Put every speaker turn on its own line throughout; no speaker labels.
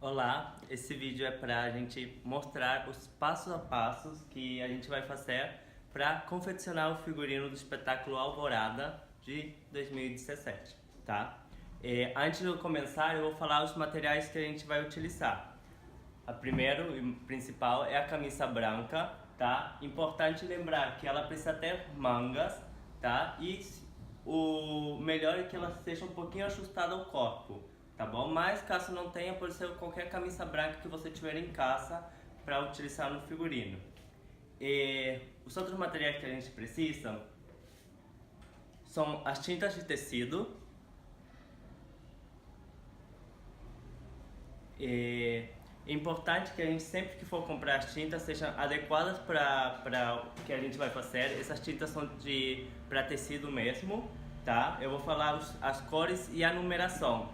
Olá, esse vídeo é para a gente mostrar os passos a passos que a gente vai fazer para confeccionar o figurino do espetáculo Alvorada de 2017, tá? Antes de eu começar, eu vou falar os materiais que a gente vai utilizar. A primeiro e principal é a camisa branca, tá? Importante lembrar que ela precisa ter mangas, tá? E o melhor é que ela seja um pouquinho ajustada ao corpo, tá bom? Mas caso não tenha, pode ser qualquer camisa branca que você tiver em casa para utilizar no figurino. Os outros materiais que a gente precisa são as tintas de tecido, é importante que a gente sempre que for comprar as tintas sejam adequadas para o que a gente vai fazer. Essas tintas são para tecido mesmo, tá? Eu vou falar as cores e a numeração,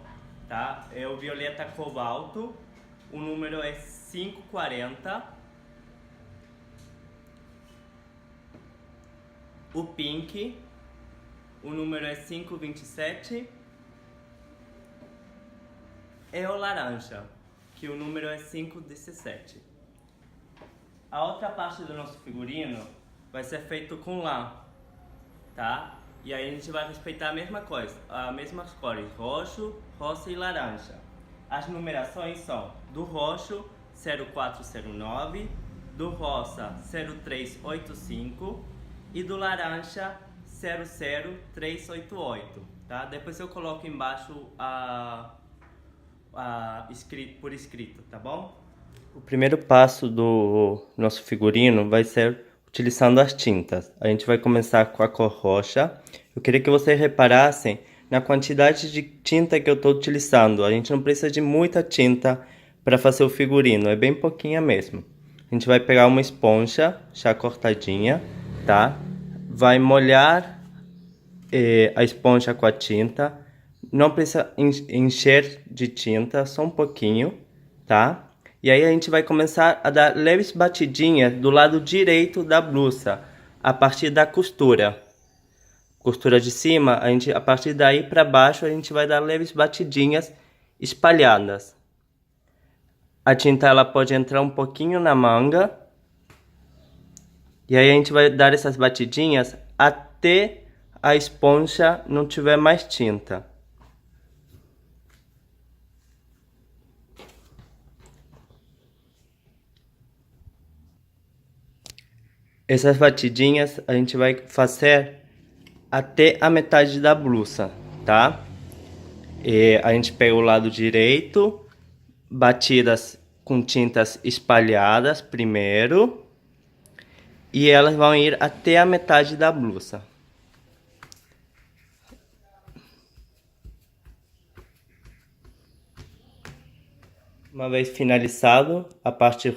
tá? É o violeta cobalto, o número é 540. O pink, o número é 527. É o laranja, que o número é 517. A outra parte do nosso figurino vai ser feito com lã, tá? E aí a gente vai respeitar a mesma coisa, as mesmas cores, roxo, rosa e laranja. As numerações são do roxo 0409, do rosa 0385 e do laranja 00388, tá? Depois eu coloco embaixo por escrito, tá bom? O primeiro passo do nosso figurino vai ser utilizando as tintas. A gente vai começar com a cor roxa. Eu queria que vocês reparassem na quantidade de tinta que eu estou utilizando. A gente não precisa de muita tinta para fazer o figurino, é bem pouquinha mesmo. A gente vai pegar uma esponja já cortadinha, tá? Vai molhar a esponja com a tinta. Não precisa encher de tinta, só um pouquinho, tá? E aí a gente vai começar a dar leves batidinhas do lado direito da blusa, a partir da costura. Costura de cima, a partir daí para baixo a gente vai dar leves batidinhas espalhadas. A tinta ela pode entrar um pouquinho na manga. E aí a gente vai dar essas batidinhas até a esponja não tiver mais tinta. Essas batidinhas a gente vai fazer até a metade da blusa, tá? E a gente pega o lado direito, batidas com tintas espalhadas primeiro, e elas vão ir até a metade da blusa. Uma vez finalizado a parte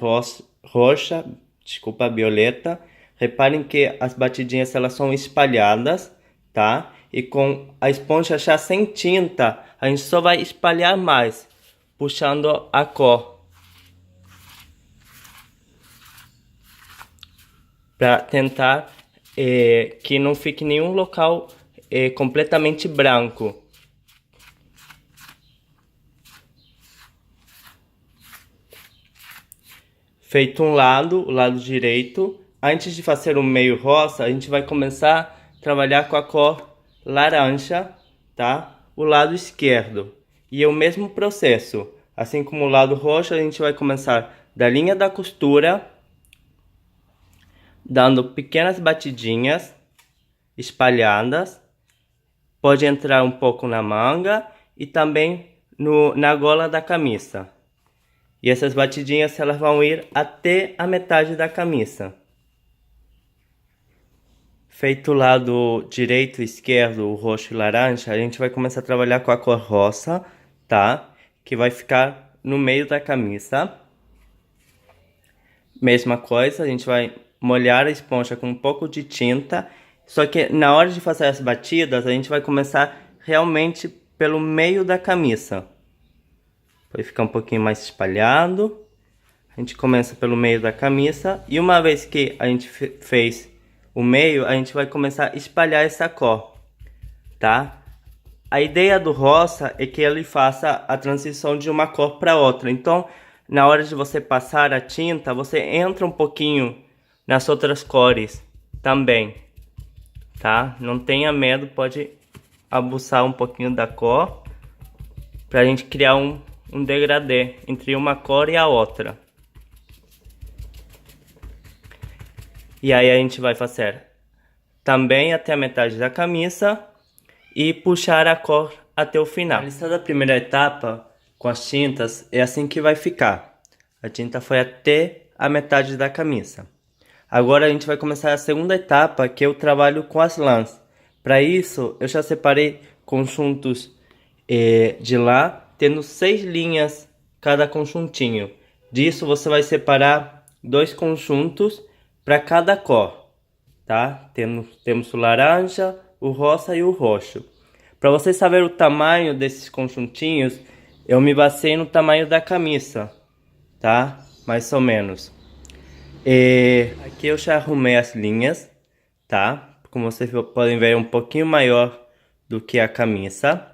roxa, desculpa, violeta, reparem que as batidinhas elas são espalhadas, tá? E com a esponja já sem tinta, a gente só vai espalhar mais, puxando a cor. Para tentar que não fique nenhum local completamente branco. Feito um lado, o lado direito. Antes de fazer o meio rosa, a gente vai começar a trabalhar com a cor laranja, tá? O lado esquerdo. E é o mesmo processo. Assim como o lado roxo, a gente vai começar da linha da costura, dando pequenas batidinhas espalhadas. Pode entrar um pouco na manga e também na gola da camisa. E essas batidinhas elas vão ir até a metade da camisa. Feito o lado direito e esquerdo, o roxo e laranja, a gente vai começar a trabalhar com a cor rosa, tá? Que vai ficar no meio da camisa. Mesma coisa, a gente vai molhar a esponja com um pouco de tinta. Só que na hora de fazer as batidas, a gente vai começar realmente pelo meio da camisa. Vai ficar um pouquinho mais espalhado. A gente começa pelo meio da camisa. E uma vez que a gente fez o meio, a gente vai começar a espalhar essa cor, tá? a ideia do roça é que ele faça a transição de uma cor para outra. Então, na hora de você passar a tinta, você entra um pouquinho nas outras cores também, tá? Não tenha medo, pode abusar um pouquinho da cor pra gente criar um degradê entre uma cor e a outra. E aí a gente vai fazer também até a metade da camisa e puxar a cor até o final. Realizada a primeira etapa com as tintas, é assim que vai ficar. A tinta foi até a metade da camisa. Agora a gente vai começar a segunda etapa, que é o trabalho com as lãs. Para isso, eu já separei conjuntos de lã, tendo 6 linhas cada conjuntinho. Disso você vai separar 2 conjuntos para cada cor, tá? Temos o laranja, o rosa e o roxo. Para você saber o tamanho desses conjuntinhos, eu me basei no tamanho da camisa, tá? Mais ou menos. Aqui eu já arrumei as linhas, tá? Como vocês podem ver, é um pouquinho maior do que a camisa.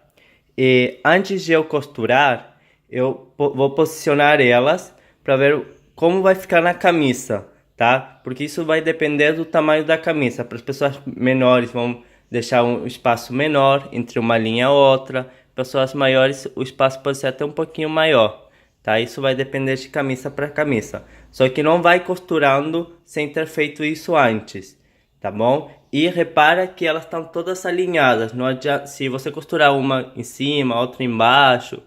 E antes de eu costurar, eu vou posicionar elas para ver como vai ficar na camisa, tá? Porque isso vai depender do tamanho da camisa. Para as pessoas menores vão deixar um espaço menor entre uma linha e outra. Pessoas maiores, o espaço pode ser até um pouquinho maior, tá? Isso vai depender de camisa para camisa. Só que não vai costurando sem ter feito isso antes, tá bom? E repara que elas estão todas alinhadas. Não adianta, se você costurar uma em cima, outra embaixo,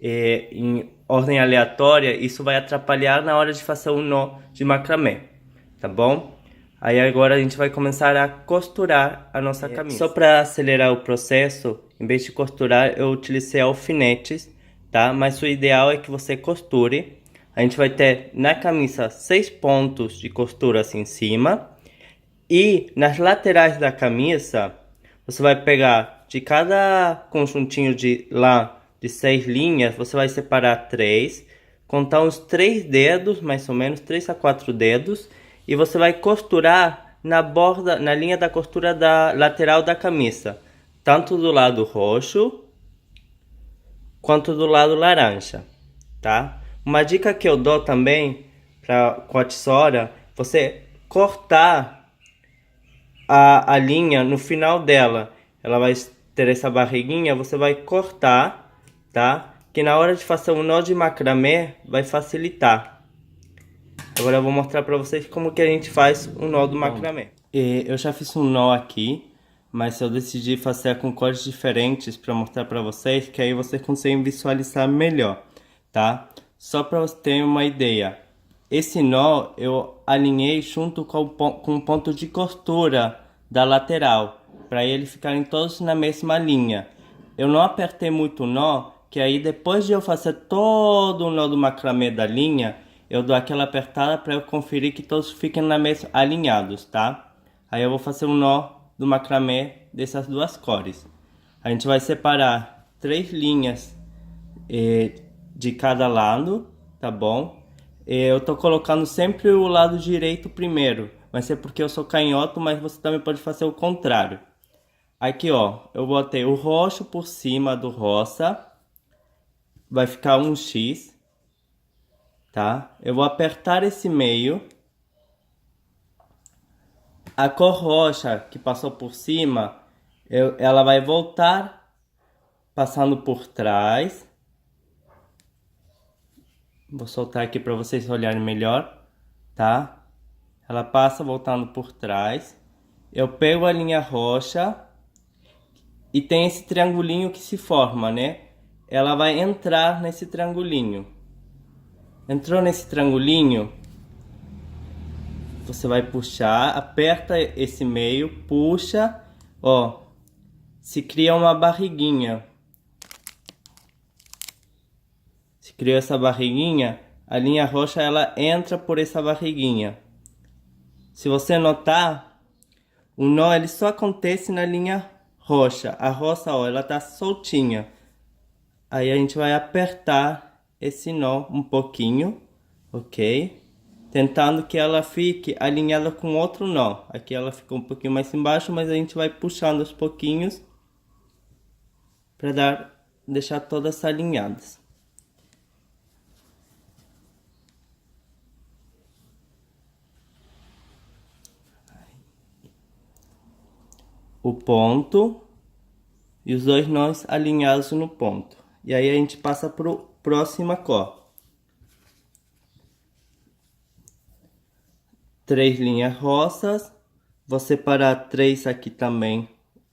em ordem aleatória, isso vai atrapalhar na hora de fazer um nó de macramê, tá bom? Aí agora a gente vai começar a costurar a nossa camisa. Só para acelerar o processo, em vez de costurar, eu utilizei alfinetes, tá? Mas o ideal é que você costure. A gente vai ter na camisa 6 pontos de costura assim em cima. E nas laterais da camisa, você vai pegar de cada conjuntinho de lã de 6 linhas, você vai separar 3, contar uns 3 dedos, mais ou menos 3 a 4 dedos, e você vai costurar na borda, na linha da costura da lateral da camisa, tanto do lado roxo quanto do lado laranja, tá? Uma dica que eu dou também com a tesoura, você cortar a linha no final dela. Ela vai ter essa barriguinha, você vai cortar, tá? Que na hora de fazer um nó de macramê vai facilitar. Agora eu vou mostrar para vocês como que a gente faz um nó do macramê. Eu já fiz um nó aqui, mas eu decidi fazer com cores diferentes para mostrar para vocês, que aí vocês conseguem visualizar melhor, tá? Só para você ter uma ideia, esse nó eu alinhei junto com o ponto de costura da lateral, para eles ficarem todos na mesma linha. Eu não apertei muito o nó, que aí depois de eu fazer todo o nó do macramê da linha, eu dou aquela apertada para eu conferir que todos fiquem na mesma alinhados, tá? Aí eu vou fazer um nó do macramê dessas duas cores. A gente vai separar 3 linhas de cada lado, tá bom? Eu tô colocando sempre o lado direito primeiro, mas é porque eu sou canhoto, mas você também pode fazer o contrário. Aqui, ó, eu botei o roxo por cima do rosa, vai ficar um X, tá? Eu vou apertar esse meio. A cor roxa que passou por cima, ela vai voltar passando por trás. Vou soltar aqui para vocês olharem melhor, tá? Ela passa voltando por trás. Eu pego a linha roxa e tem esse triangulinho que se forma, né? Ela vai entrar nesse triangulinho. Entrou nesse triangulinho, você vai puxar, aperta esse meio, puxa, ó, se cria uma barriguinha. Se criou essa barriguinha, a linha roxa ela entra por essa barriguinha. Se você notar, o nó ele só acontece na linha roxa. A roxa, ó, ela tá soltinha. Aí a gente vai apertar esse nó um pouquinho, ok? Tentando que ela fique alinhada com outro nó. Aqui ela ficou um pouquinho mais embaixo, mas a gente vai puxando aos pouquinhos. para deixar todas alinhadas. O ponto e os dois nós alinhados no ponto. E aí a gente passa para a próxima cor. 3 linhas roças. Vou separar 3 aqui também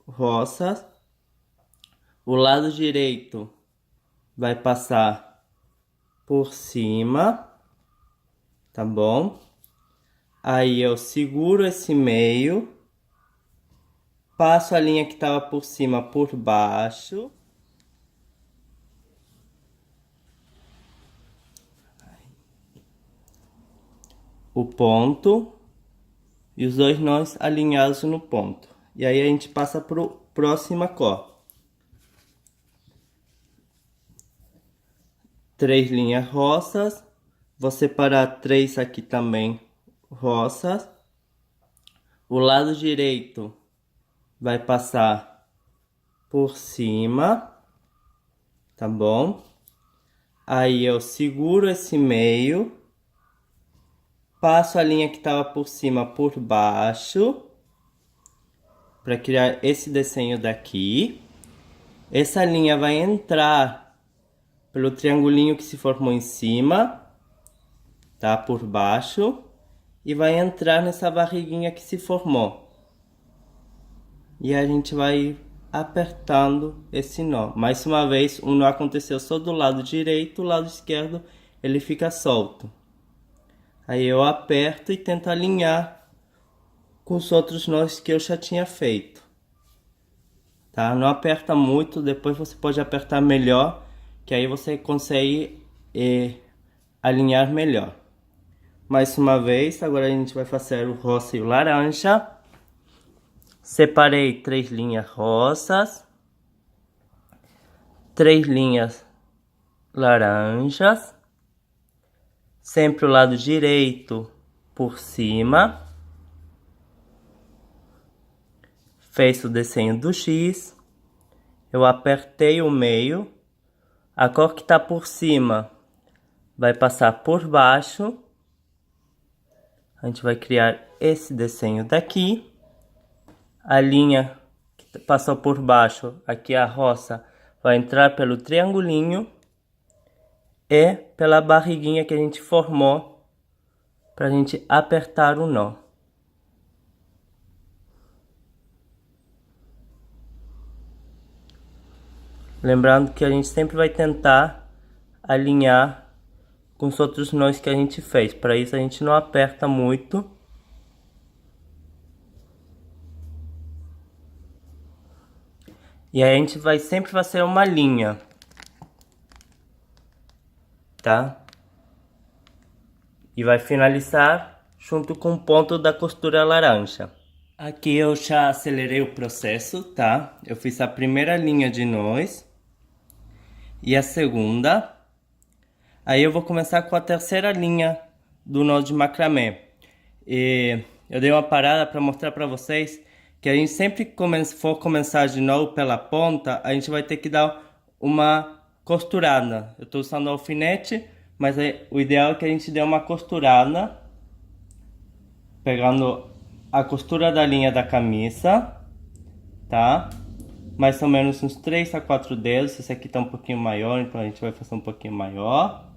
roças. O lado direito vai passar por cima, tá bom? Aí eu seguro esse meio, passo a linha que estava por cima por baixo. O ponto e os dois nós alinhados no ponto. E aí a gente passa para a próxima cor. 3 linhas roças. Vou separar 3 aqui também roças. O lado direito vai passar por cima, tá bom? Aí eu seguro esse meio, passo a linha que estava por cima por baixo, para criar esse desenho daqui. Essa linha vai entrar pelo triangulinho que se formou em cima, tá? Por baixo. E vai entrar nessa barriguinha que se formou. E a gente vai apertando esse nó. Mais uma vez, o nó aconteceu só do lado direito, o lado esquerdo ele fica solto. Aí eu aperto e tento alinhar com os outros nós que eu já tinha feito. Tá? Não aperta muito, depois você pode apertar melhor, que aí você consegue alinhar melhor. Mais uma vez, agora a gente vai fazer o rosa e o laranja. Separei 3 linhas rosas, 3 linhas laranjas, sempre o lado direito por cima. Fez o desenho do X, eu apertei o meio, a cor que está por cima vai passar por baixo. A gente vai criar esse desenho daqui. A linha que passou por baixo, aqui a roça, vai entrar pelo triangulinho e pela barriguinha que a gente formou para a gente apertar o nó. Lembrando que a gente sempre vai tentar alinhar com os outros nós que a gente fez. Para isso a gente não aperta muito. E aí a gente vai sempre fazer uma linha, tá? E vai finalizar junto com o ponto da costura laranja. Aqui eu já acelerei o processo, tá? Eu fiz a primeira linha de nós e a segunda. Aí eu vou começar com a terceira linha do nó de macramê. E eu dei uma parada para mostrar para vocês que a gente sempre for começar de novo pela ponta, a gente vai ter que dar uma costurada. Eu estou usando alfinete, mas o ideal é que a gente dê uma costurada, pegando a costura da linha da camisa, tá? Mais ou menos uns 3 a 4 dedos. Esse aqui tá um pouquinho maior, então a gente vai fazer um pouquinho maior.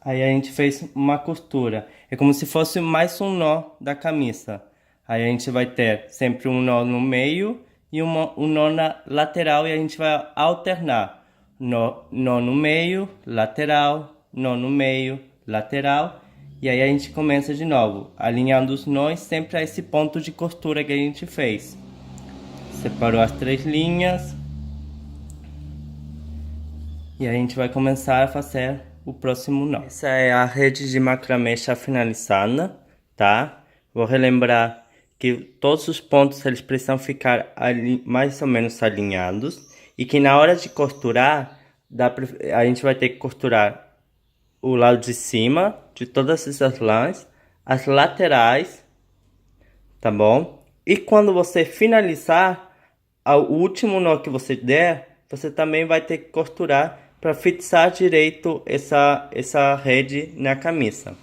Aí a gente fez uma costura. É como se fosse mais um nó da camisa. Aí a gente vai ter sempre um nó no meio e um nó na lateral, e a gente vai alternar. Nó no meio, lateral, nó no meio, lateral. E aí a gente começa de novo, alinhando os nós sempre a esse ponto de costura que a gente fez. Separou as 3 linhas. E a gente vai começar a fazer o próximo nó. Essa é a rede de macramê já finalizada, tá? Vou relembrar que todos os pontos eles precisam ficar mais ou menos alinhados, e que na hora de costurar, a gente vai ter que costurar o lado de cima de todas essas lãs, as laterais tá bom? E quando você finalizar, o último nó que você der, você também vai ter que costurar para fixar direito essa rede na camisa,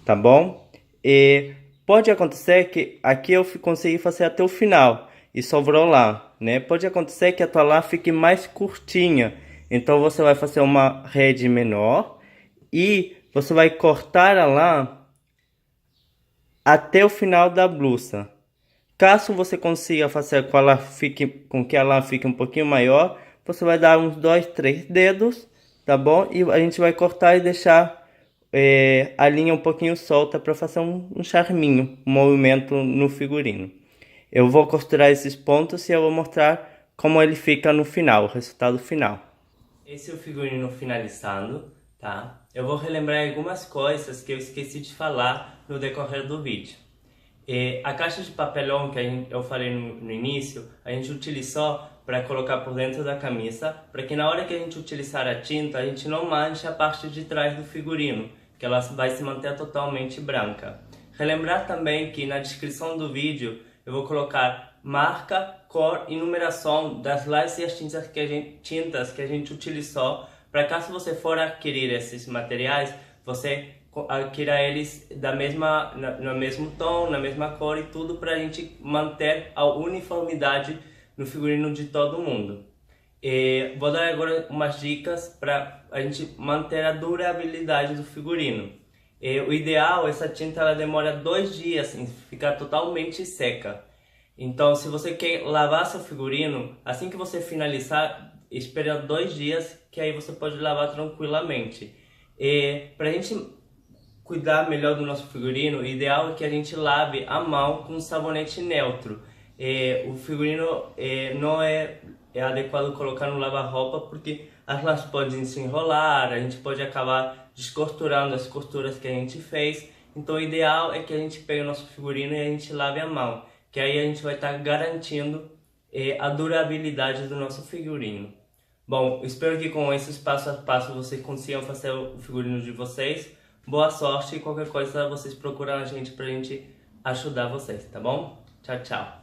tá bom? E pode acontecer que aqui eu consegui fazer até o final e sobrou lã, né? Pode acontecer que a tua lã fique mais curtinha, então você vai fazer uma rede menor e você vai cortar a lã até o final da blusa. Caso você consiga fazer com que a lã fique um pouquinho maior, você vai dar uns 2, 3 dedos, tá bom? E a gente vai cortar e deixar a linha um pouquinho solta para fazer um charminho, um movimento no figurino. Eu vou costurar esses pontos e eu vou mostrar como ele fica no final, o resultado final. Esse é o figurino finalizando, tá? Eu vou relembrar algumas coisas que eu esqueci de falar no decorrer do vídeo. A caixa de papelão que eu falei no início, a gente utilizou para colocar por dentro da camisa, para que na hora que a gente utilizar a tinta, a gente não manche a parte de trás do figurino, que ela vai se manter totalmente branca. Relembrar também que na descrição do vídeo eu vou colocar marca, cor e numeração das lápis e as tintas que a gente utilizou, para caso você for adquirir esses materiais, você adquira eles no mesmo tom, na mesma cor e tudo, para a gente manter a uniformidade no figurino de todo mundo. Vou dar agora umas dicas para a gente manter a durabilidade do figurino. O ideal, essa tinta ela demora 2 dias em ficar totalmente seca. Então, se você quer lavar seu figurino, assim que você finalizar, espera 2 dias, que aí você pode lavar tranquilamente. Para a gente cuidar melhor do nosso figurino, o ideal é que a gente lave a mão com sabonete neutro. O figurino não é adequado colocar no lava-roupa porque as lãs podem se enrolar, a gente pode acabar descosturando as costuras que a gente fez. Então o ideal é que a gente pegue o nosso figurino e a gente lave a mão, que aí a gente vai estar garantindo a durabilidade do nosso figurino. Bom, espero que com esses passo a passo vocês consigam fazer o figurino de vocês. Boa sorte e qualquer coisa vocês procuram a gente pra gente ajudar vocês, tá bom? Tchau, tchau!